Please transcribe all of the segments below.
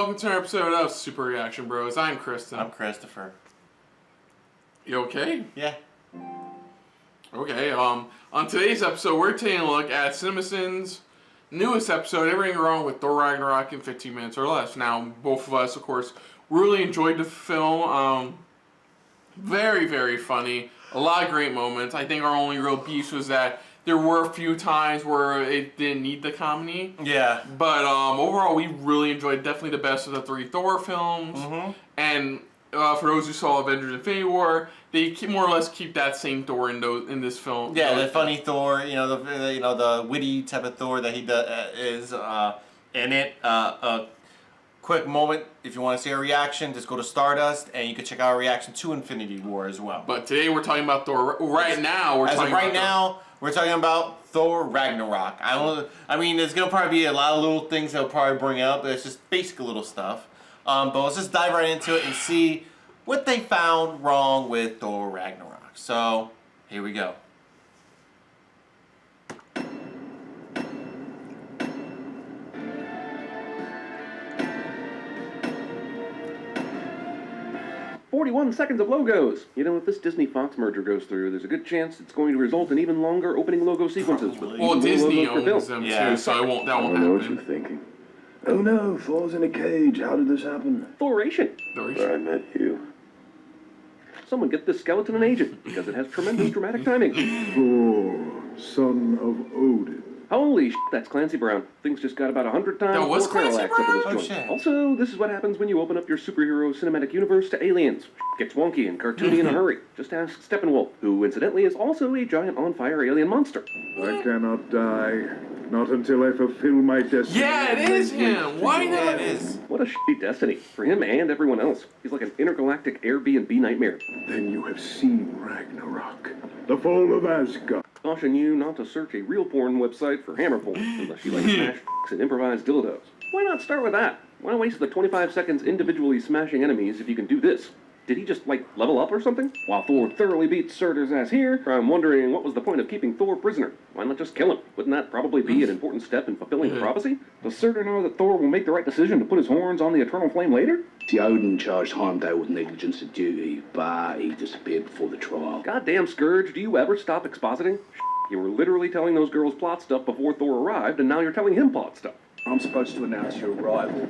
welcome to our episode of Super Reaction Bros. I'm Kristen. I'm Christopher. You okay? Yeah. Okay, on today's episode, we're taking a look at CinemaSin's newest episode, Everything Wrong With Thor Ragnarok in 15 minutes or less. Now, both of us, of course, really enjoyed the film. Very, very funny. A lot of great moments. I think our only real beef was that there were a few times where it didn't need the comedy. Yeah. But overall, we really enjoyed definitely the best of the three Thor films. Mm-hmm. And for those who saw Avengers Infinity War, they more or less keep that same Thor in this film. Yeah, the funny Thor, the witty type of Thor that he is in it. A quick moment, if you want to see a reaction, just go to Stardust, and you can check out our reaction to Infinity War as well. But today we're talking about Thor. Right now, we're talking about Thor Ragnarok. I mean, there's gonna probably be a lot of little things they'll probably bring up. But it's just basic little stuff. But let's just dive right into it and see what they found wrong with Thor Ragnarok. So here we go. "41 seconds of logos. You know, if this Disney-Fox merger goes through, there's a good chance it's going to result in even longer opening logo sequences. Well, Disney owns them too, so that won't I happen. know what you're thinking. Oh no, Thor's in a cage. How did this happen? Thoration. Where I met you. Someone get this skeleton an agent, because it has tremendous dramatic timing. Thor, son of Odin. Holy shit, that's Clancy Brown. Things just got about 100 times That was more parallax Clancy up in this Brown? joint. Oh, shit. Also, this is what happens when you open up your superhero cinematic universe to aliens. Gets wonky and cartoony in a hurry. Just ask Steppenwolf, who incidentally is also a giant on-fire alien monster. I cannot die. Not until I fulfill my destiny. Yeah, it is him. Why not? Yeah, it is. What a shitty destiny. For him and everyone else. He's like an intergalactic Airbnb nightmare. Then you have seen Ragnarok, the fall of Asgard. Caution you not to search a real porn website for hammer porn, unless you like smash and improvised dildos. Why not start with that? Why waste the 25 seconds individually smashing enemies if you can do this? Did he just, level up or something? While Thor thoroughly beats Surtur's ass here, I'm wondering what was the point of keeping Thor prisoner? Why not just kill him? Wouldn't that probably be an important step in fulfilling the prophecy? Does Surtur know that Thor will make the right decision to put his horns on the eternal flame later? See, Odin charged Heimdall with negligence of duty, but he disappeared before the trial. Goddamn Scourge, do you ever stop expositing? You were literally telling those girls plot stuff before Thor arrived, and now you're telling him plot stuff. I'm supposed to announce your arrival.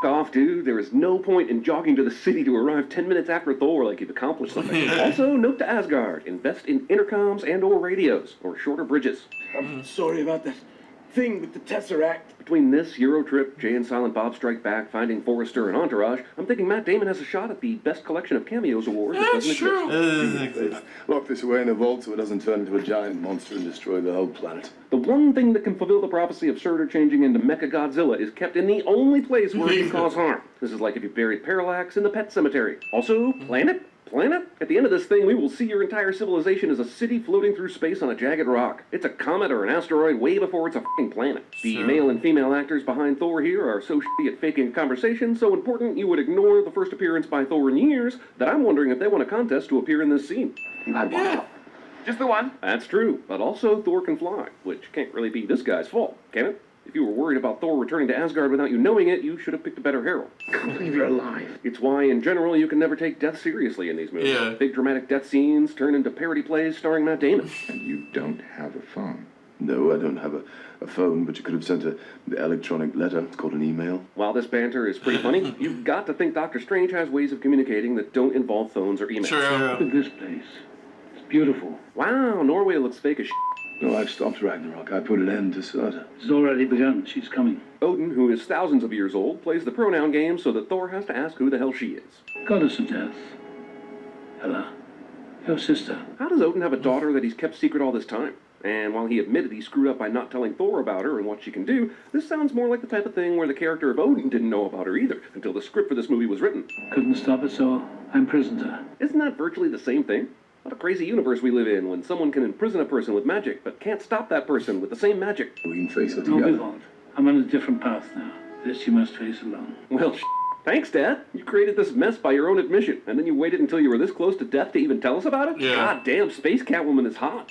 Off, dude. There is no point in jogging to the city to arrive 10 minutes after Thor like you've accomplished something. Also, note to Asgard. Invest in intercoms and or radios, or shorter bridges. I'm sorry about that thing with the Tesseract. Between this, Eurotrip, Jay and Silent Bob Strike Back, Finding Forrester, and Entourage, I'm thinking Matt Damon has a shot at the Best Collection of Cameos award that doesn't exist. Lock this away in a vault so it doesn't turn into a giant monster and destroy the whole planet. The one thing that can fulfill the prophecy of Surtur changing into Mecha Godzilla is kept in the only place where it can cause harm. This is like if you buried Parallax in the pet cemetery. Also, Planet? At the end of this thing, we will see your entire civilization as a city floating through space on a jagged rock. It's a comet or an asteroid way before it's a f***ing planet. The male and female actors behind Thor here are so shitty at faking a conversation, so important you would ignore the first appearance by Thor in years, that I'm wondering if they won a contest to appear in this scene. You had one. Just the one? That's true, but also Thor can fly, which can't really be this guy's fault, can it? If you were worried about Thor returning to Asgard without you knowing it, you should have picked a better hero. I can't believe you're alive. It's why, in general, you can never take death seriously in these movies. Yeah. Big dramatic death scenes turn into parody plays starring Matt Damon. And you don't have a phone? No, I don't have a phone, but you could have sent an electronic letter. It's called an email. While this banter is pretty funny, you've got to think Doctor Strange has ways of communicating that don't involve phones or emails. True. Look at this place. It's beautiful. Wow, Norway looks fake as shit. No, I've stopped Ragnarok. I put an end to Surtur. It's already begun. She's coming. Odin, who is thousands of years old, plays the pronoun game so that Thor has to ask who the hell she is. Goddess of death. Hela. Your sister. How does Odin have a daughter that he's kept secret all this time? And while he admitted he screwed up by not telling Thor about her and what she can do, this sounds more like the type of thing where the character of Odin didn't know about her either, until the script for this movie was written. Couldn't stop it, so I imprisoned her. Isn't that virtually the same thing? What a crazy universe we live in when someone can imprison a person with magic, but can't stop that person with the same magic. We can face it Don't be together. bothered. I'm on a different path now. This you must face alone. Well, thanks, Dad. You created this mess by your own admission, and then you waited until you were this close to death to even tell us about it? Yeah. God damn, Space Catwoman is hot.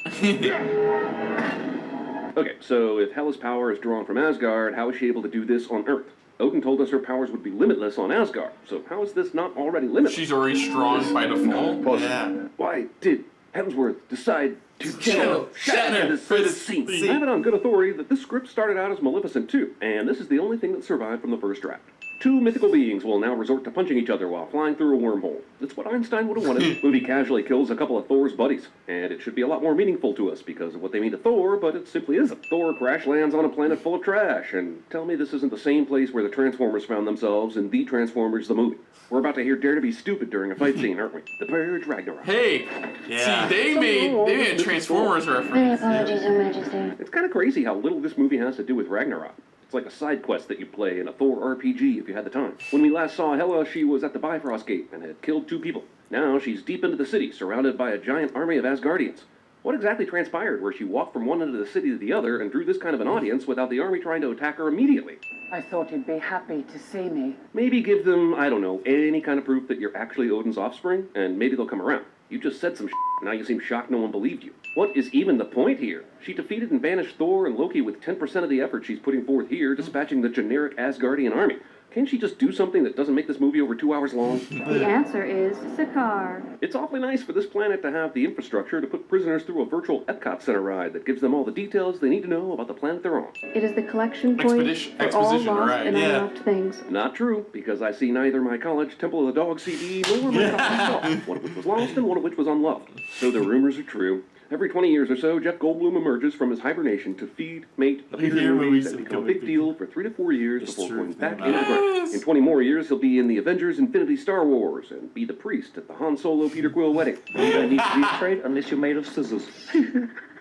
Okay, so if Hela's power is drawn from Asgard, how is she able to do this on Earth? Odin told us her powers would be limitless on Asgard, so how is this not already limitless? She's already strong by default. Yeah. Why did Hemsworth decide to kill Shatner for the scene? scene. I have it on good authority that this script started out as Maleficent 2, and this is the only thing that survived from the first draft. Two mythical beings will now resort to punching each other while flying through a wormhole. That's what Einstein would have wanted. Movie casually kills a couple of Thor's buddies, and it should be a lot more meaningful to us because of what they mean to Thor, but it simply isn't. Thor crash lands on a planet full of trash, and tell me this isn't the same place where the Transformers found themselves in The Transformers the movie. We're about to hear Dare to be stupid during a fight scene, aren't we? The Purge Ragnarok. Hey, Yeah. see, they made a Transformers Many reference. apologies, Your Majesty. It's kind of crazy how little this movie has to do with Ragnarok. It's like a side quest that you'd play in a Thor RPG if you had the time. When we last saw Hela, she was at the Bifrost Gate and had killed 2 people. Now she's deep into the city, surrounded by a giant army of Asgardians. What exactly transpired where she walked from one end of the city to the other and drew this kind of an audience without the army trying to attack her immediately? I thought you'd be happy to see me. Maybe give them, I don't know, any kind of proof that you're actually Odin's offspring, and maybe they'll come around. You just said some shit, now you seem shocked no one believed you. What is even the point here? She defeated and banished Thor and Loki with 10% of the effort she's putting forth here, dispatching the generic Asgardian army. Can't she just do something that doesn't make this movie over 2 hours long? The answer is Sakar. It's awfully nice for this planet to have the infrastructure to put prisoners through a virtual Epcot Center ride that gives them all the details they need to know about the planet they're on. It is the collection point for all Exposition, lost right, and yeah. unlocked things. Not true, because I see neither my college Temple of the Dog CD nor my college Salt, one of which was lost and one of which was unloved. So the rumors are true. Every 20 years or so, Jeff Goldblum emerges from his hibernation to feed, mate, appear in movies that become a big deal for 3 to 4 years It's before true. going back into the ground. In 20 more years, he'll be in the Avengers Infinity Star Wars and be the priest at the Han Solo Peter Quill wedding. You don't need to be afraid unless you're made of scissors.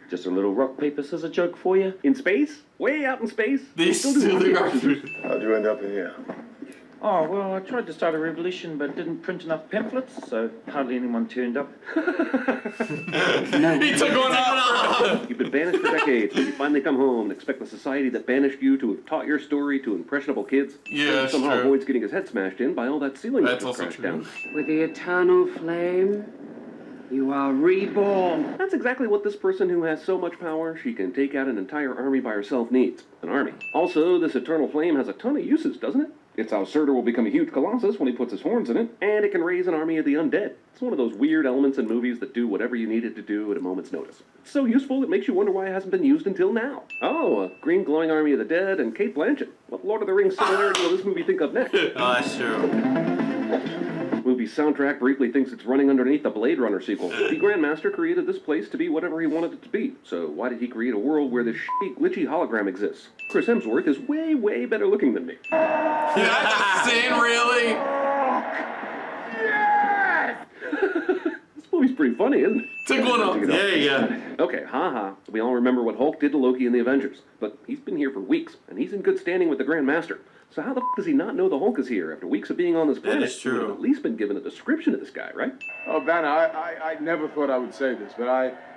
Just a little rock, paper, scissors joke for you. In space? Way out in space? They still do rocket How'd you end up in here? Oh, well, I tried to start a revolution but didn't print enough pamphlets, so hardly anyone turned up. He took one out. You've been banished for decades, but you finally come home and expect the society that banished you to have taught your story to impressionable kids. Yeah, And that's somehow true. avoids getting his head smashed in by all that ceiling That's that also crashed true. down. With the eternal flame, you are reborn. That's exactly what this person who has so much power she can take out an entire army by herself needs. An army. Also, this eternal flame has a ton of uses, doesn't it? It's how Surtur will become a huge colossus when he puts his horns in it, and it can raise an army of the undead. It's one of those weird elements in movies that do whatever you need it to do at a moment's notice. It's so useful it makes you wonder why it hasn't been used until now. Oh, a green glowing army of the dead and Cate Blanchett. What Lord of the Rings similarity will this movie think of next? Oh, that's true. Movie's soundtrack briefly thinks it's running underneath the Blade Runner sequel. The Grandmaster created this place to be whatever he wanted it to be, so why did he create a world where this shitty, glitchy hologram exists? Chris Hemsworth is way, way better looking than me. That's a sin, really? This movie's pretty funny, isn't it? Took one out. There you go. Okay, haha. We all remember what Hulk did to Loki in the Avengers, but he's been here for weeks, and he's in good standing with the Grandmaster. So how the f*** does he not know the Hulk is here after weeks of being on this planet? is true. He would have at least been given a description of this guy, right? Oh, Banner, I never thought I would say this, but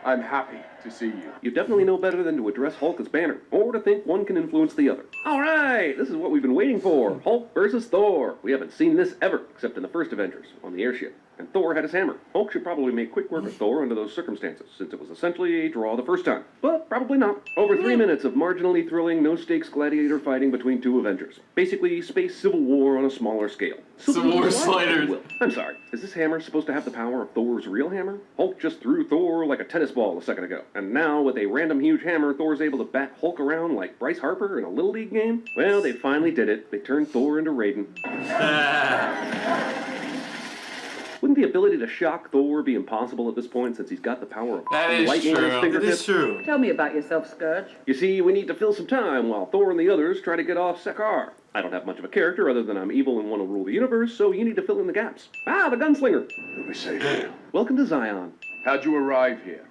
I'm happy to see you. You definitely know better than to address Hulk as Banner, or to think one can influence the other. All right, this is what we've been waiting for. Hulk versus Thor. We haven't seen this ever, except in the first Avengers, on the airship. And Thor had his hammer. Hulk should probably make quick work of Thor under those circumstances, since it was essentially a draw the first time. But probably not. Over 3 minutes of marginally thrilling, no-stakes gladiator fighting between 2 Avengers. Basically, space civil war on a smaller scale. Civil War sliders. I'm sorry, is this hammer supposed to have the power of Thor's real hammer? Hulk just threw Thor like a tennis ball a second ago. And now, with a random huge hammer, Thor's able to bat Hulk around like Bryce Harper in a Little League game? Well, they finally did it. They turned Thor into Raiden. Wouldn't the ability to shock Thor be impossible at this point since he's got the power of That is lightning on his true. It fingertips? is true. Tell me about yourself, Scourge. You see, we need to fill some time while Thor and the others try to get off Sakar. I don't have much of a character other than I'm evil and want to rule the universe, so you need to fill in the gaps. Ah, the gunslinger. You'll be safe here. Welcome to Zion. How'd you arrive here?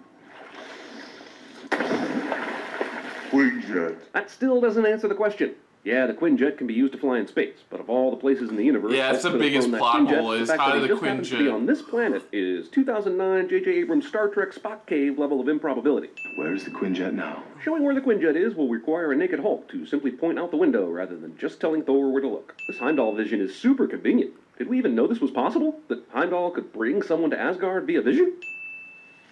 Quinjet. That still doesn't answer the question. Yeah, the Quinjet can be used to fly in space, but of all the places in the universe, Yeah, that's the that could've biggest flown that plot Quinjet, hole is the fact how that did it the just happens to be Quinjet- on this planet is 2009 J.J. Abrams Star Trek Spock Cave level of improbability. Where is the Quinjet now? Showing where the Quinjet is will require a naked Hulk to simply point out the window rather than just telling Thor where to look. This Heimdall vision is super convenient. Did we even know this was possible? That Heimdall could bring someone to Asgard via vision?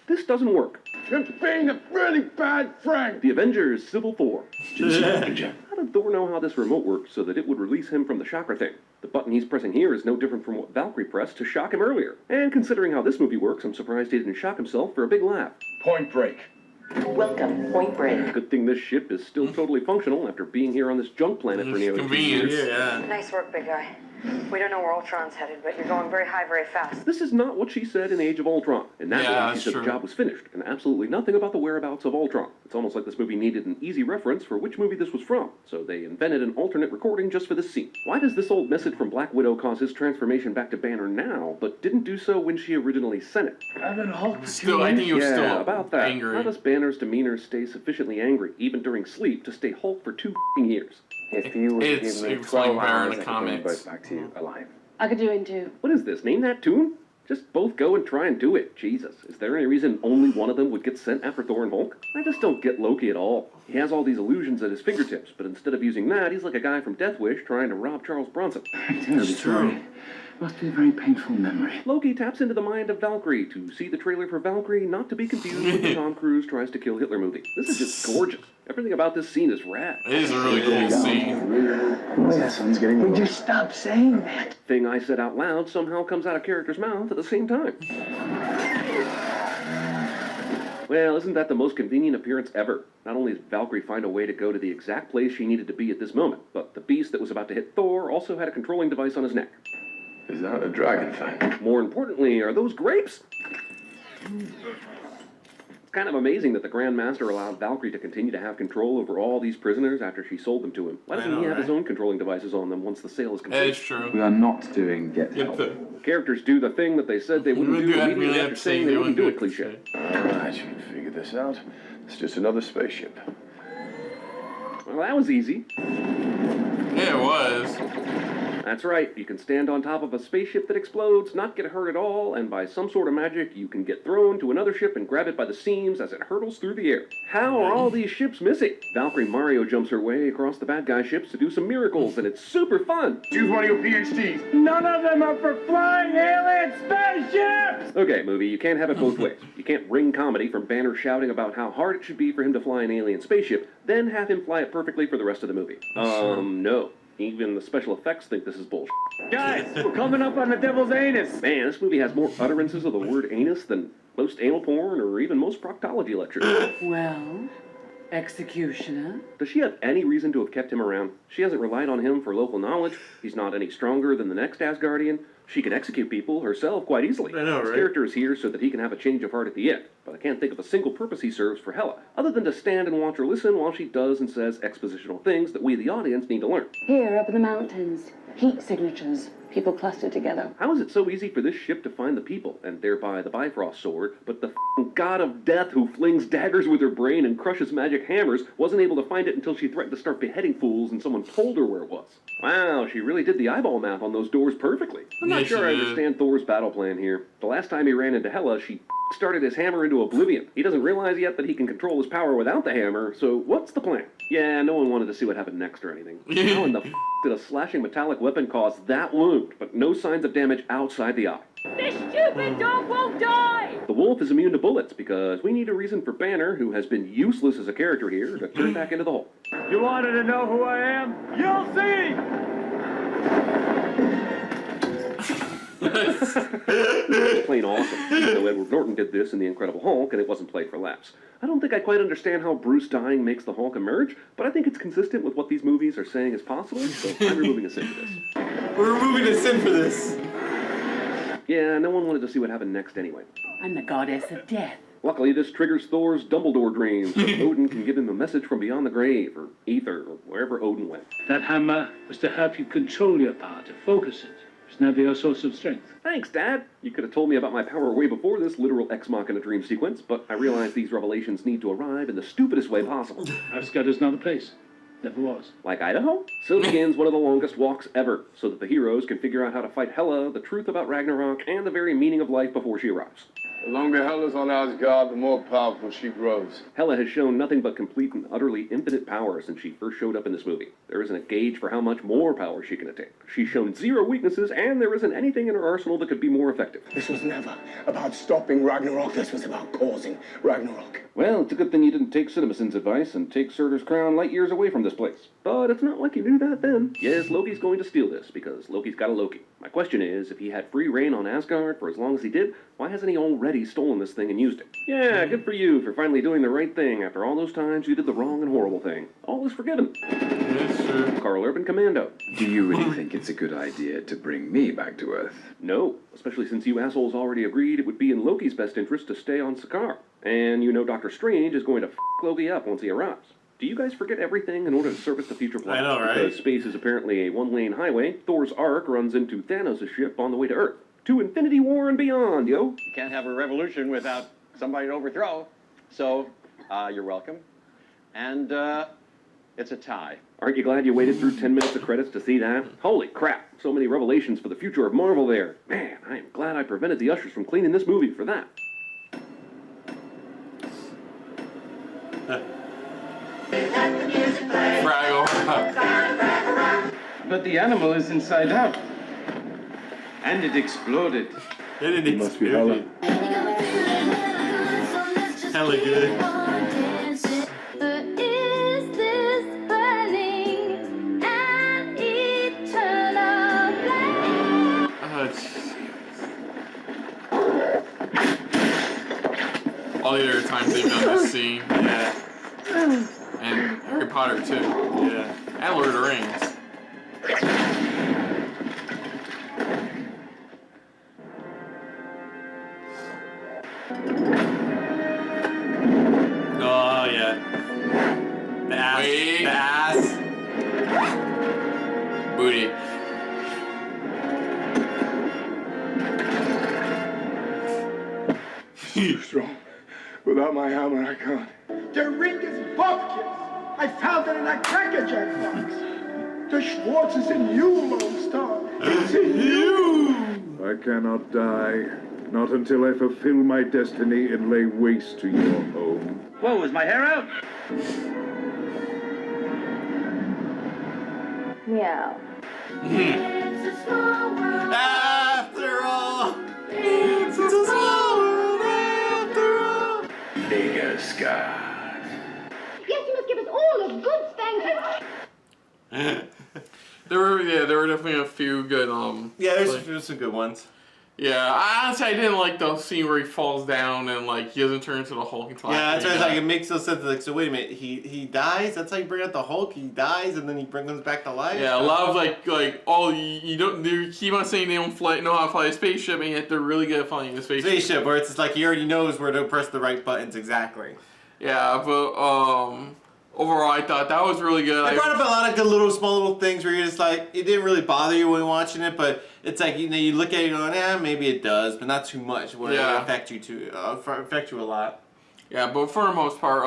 This doesn't work. Just being a really bad friend. The Avengers Civil Thor. How did Thor know how this remote works so that it would release him from the chakra thing? The button he's pressing here is no different from what Valkyrie pressed to shock him earlier. And considering how this movie works, I'm surprised he didn't shock himself for a big laugh. Point Break. Welcome, Point Break. Good thing this ship is still totally functional after being here on this junk planet for nearly 2 years. Yeah. Nice work, big guy. We don't know where Ultron's headed, but you're going very high, very fast. This is not what she said in Age of Ultron. In that Yeah, movie, she said the job was finished, and absolutely nothing about the whereabouts of Ultron. It's almost like this movie needed an easy reference for which movie this was from, so they invented an alternate recording just for this scene. Why does this old message from Black Widow cause his transformation back to Banner now, but didn't do so when she originally sent it? Still, I think he was still about that. angry. How does Banner's demeanor stay sufficiently angry, even during sleep, to stay Hulk for 2 years? If you were to It's give me explained 12 better in hours, the I could bring comics. both back to you alive. I could do it in 2. What is this? Name that tune? Just both go and try and do it. Jesus. Is there any reason only one of them would get sent after Thor and Hulk? I just don't get Loki at all. He has all these illusions at his fingertips, but instead of using that, he's like a guy from Death Wish trying to rob Charles Bronson. I'm terribly sorry. Must be a very painful memory. Loki taps into the mind of Valkyrie to see the trailer for Valkyrie, not to be confused with the Tom Cruise tries to kill Hitler movie. This is just gorgeous. Everything about this scene is rad. It is a really cool scene. Yes, someone's getting. Would you stop saying that? Thing I said out loud somehow comes out of character's mouth at the same time. Well, isn't that the most convenient appearance ever? Not only does Valkyrie find a way to go to the exact place she needed to be at this moment, but the beast that was about to hit Thor also had a controlling device on his neck. Is that a dragon thing? More importantly, are those grapes? It's kind of amazing that the Grand Master allowed Valkyrie to continue to have control over all these prisoners after she sold them to him. Why doesn't he have his own controlling devices on them once the sale is complete? That is true. We are not doing get help. Characters do the thing that they said they wouldn't do immediately after saying they wouldn't do it, cliche. Alright, you can figure this out. It's just another spaceship. Well, that was easy. Yeah, it was. That's right, you can stand on top of a spaceship that explodes, not get hurt at all, and by some sort of magic, you can get thrown to another ship and grab it by the seams as it hurtles through the air. How are all these ships missing? Valkyrie Mario jumps her way across the bad guy ships to do some miracles, and it's super fun! Choose one of your PhDs. None of them are for flying alien spaceships! Okay, movie, you can't have it both ways. You can't wring comedy from Banner shouting about how hard it should be for him to fly an alien spaceship, then have him fly it perfectly for the rest of the movie. No. Even the special effects think this is bullshit. Guys, we're coming up on the devil's anus! Man, this movie has more utterances of the word anus than most anal porn or even most proctology lectures. Well, executioner. Does she have any reason to have kept him around? She hasn't relied on him for local knowledge. He's not any stronger than the next Asgardian. She can execute people herself quite easily. I know, His right? character is here so that he can have a change of heart at the end, but I can't think of a single purpose he serves for Hela, other than to stand and watch her listen while she does and says expositional things that we, the audience, need to learn. Here, up in the mountains. Heat signatures. People clustered together. How is it so easy for this ship to find the people, and thereby the Bifrost sword, but the f***ing god of death who flings daggers with her brain and crushes magic hammers wasn't able to find it until she threatened to start beheading fools and someone told her where it was? Wow, she really did the eyeball math on those doors perfectly. I'm not Yes, sure I she did. understand Thor's battle plan here. The last time he ran into Hela, she started his hammer into oblivion. He doesn't realize yet that he can control his power without the hammer, so what's the plan? Yeah, no one wanted to see what happened next or anything. How in the f*** did a slashing metallic weapon cause that wound, but no signs of damage outside the eye? This stupid dog won't die! The wolf is immune to bullets because we need a reason for Banner, who has been useless as a character here, to turn back into the Hulk. You wanted to know who I am? You'll see! It's plain awesome. Though Edward Norton did this in The Incredible Hulk, and it wasn't played for laughs. I don't think I quite understand how Bruce dying makes the Hulk emerge, but I think it's consistent with what these movies are saying is possible, so I'm removing a sin for this. We're removing a sin for this. Yeah, no one wanted to see what happened next anyway. I'm the goddess of death. Luckily, this triggers Thor's Dumbledore dreams, so Odin can give him a message from beyond the grave, or ether, or wherever Odin went. That hammer was to help you control your power, to focus it. It's never your source of strength. Thanks, Dad! You could have told me about my power way before this literal Ex Machina dream sequence, but I realize these revelations need to arrive in the stupidest way possible. Asgard is not a place. Never was. Like Idaho? So begins one of the longest walks ever, so that the heroes can figure out how to fight Hela, the truth about Ragnarok, and the very meaning of life before she arrives. The longer Hela's on Asgard, the more powerful she grows. Hela has shown nothing but complete and utterly infinite power since she first showed up in this movie. There isn't a gauge for how much more power she can attain. She's shown zero weaknesses, and there isn't anything in her arsenal that could be more effective. This was never about stopping Ragnarok. This was about causing Ragnarok. Well, it's a good thing you didn't take Cinemasin's advice and take Surtur's crown light years away from this place. But it's not like you knew that then. Yes, Loki's going to steal this, because Loki's got a Loki. My question is, if he had free reign on Asgard for as long as he did, why hasn't he already stolen this thing and used it? Yeah, good for you for finally doing the right thing after all those times you did the wrong and horrible thing. All is forgiven. Yes, sir. Carl Urban Commando. Do you really think it's a good idea to bring me back to Earth? No, especially since you assholes already agreed it would be in Loki's best interest to stay on Sakar. And you know Doctor Strange is going to f*** Loki up once he arrives. Do you guys forget everything in order to service the future plot? I know, right? Because space is apparently a one-lane highway, Thor's Ark runs into Thanos' ship on the way to Earth. To Infinity War and beyond, yo! You can't have a revolution without somebody to overthrow. So, you're welcome. And, it's a tie. Aren't you glad you waited through 10 minutes of credits to see that? Holy crap, so many revelations for the future of Marvel there. Man, I am glad I prevented the ushers from cleaning this movie for that. Fraggle. But the animal is inside out. And it exploded. It must be Hela. Hella good. All the other times they've done this scene. Yeah. And Harry Potter too. Yeah. And Lord of the Rings. Oh, yeah. The ass. Wait. The ass. Booty. Too strong. Without my hammer, I can't. The ring is Bobkis. I found it in a crackerjack box. The Schwartz is in you, Lone Star. It's in you. I cannot die. Not until I fulfill my destiny and lay waste to your home. Whoa, is my hair out? Meow. After all, it's a small world after all. Big Asgard. Yes, you must give us all a good spanking. There were definitely a few good Yeah, there's some good ones. Yeah, honestly, I didn't like the scene where he falls down and like he doesn't turn into the Hulk until Yeah, after that's he why it's like dies. it makes no sense. Like, so wait a minute, he dies. That's how you bring out the Hulk. He dies and then he comes back to life. Yeah, a lot of like oh you don't you keep on saying they don't know how to fly a spaceship, and yet they're really good at flying a spaceship. Spaceship, where it's just like he already knows where to press the right buttons exactly. Yeah, but overall I thought that was really good. They brought up a lot of good small little things where you're just like, it didn't really bother you when watching it, but it's like, you know, you look at it and go, maybe it does, but not too much. Where it affect you a lot. Yeah, but for the most part,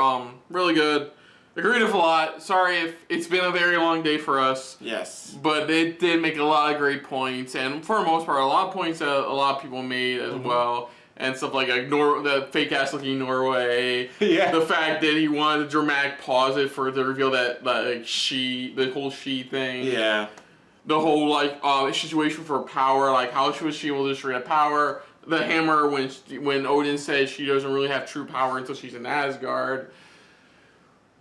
really good. Agreed with a lot. Sorry if it's been a very long day for us. Yes. But they did make a lot of great points, and for the most part, a lot of points that a lot of people made as well. And stuff like the fake ass looking Norway. Yeah. The fact that he wanted a dramatic pause it for to reveal that like the whole she thing. Yeah. The whole like situation for power, like how was she able to destroy that power? The hammer when Odin says she doesn't really have true power until she's in Asgard.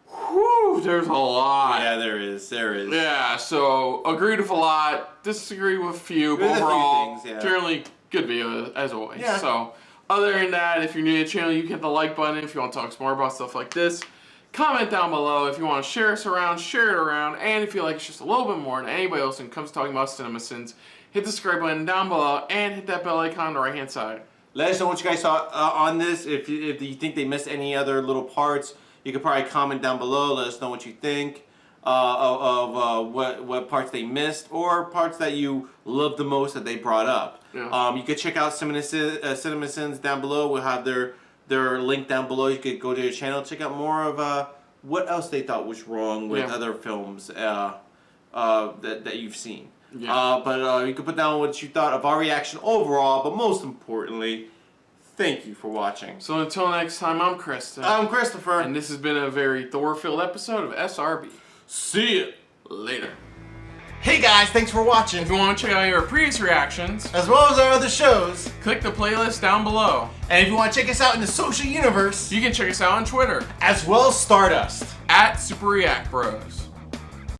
Whew, there's a lot. Yeah, there is. Yeah, so agreed with a lot, disagreed with a few, but There's a few overall, things, yeah. generally good video as always. Yeah. So, other than that, if you're new to the channel, you can hit the like button if you want to talk some more about stuff like this. Comment down below if you want to share us around, share it around, and if you like us just a little bit more than anybody else when it comes to talking about CinemaSins, hit the subscribe button down below and hit that bell icon on the right hand side. Let us know what you guys thought on this. If you think they missed any other little parts, you could probably comment down below. Let us know what you think of what parts they missed or parts that you loved the most that they brought up. Yeah. You could check out CinemaSins down below. We'll have their link down below. You could go to their channel, check out more of what else they thought was wrong with other films that you've seen. Yeah. But you can put down what you thought of our reaction overall, but most importantly, thank you for watching. So until next time, I'm Krista. I'm Christopher. And this has been a very Thor-filled episode of SRB. See ya later. Hey guys, thanks for watching. If you want to check out our previous reactions, as well as our other shows, click the playlist down below. And if you want to check us out in the social universe, you can check us out on Twitter, as well as Stardust, @SuperReactBros.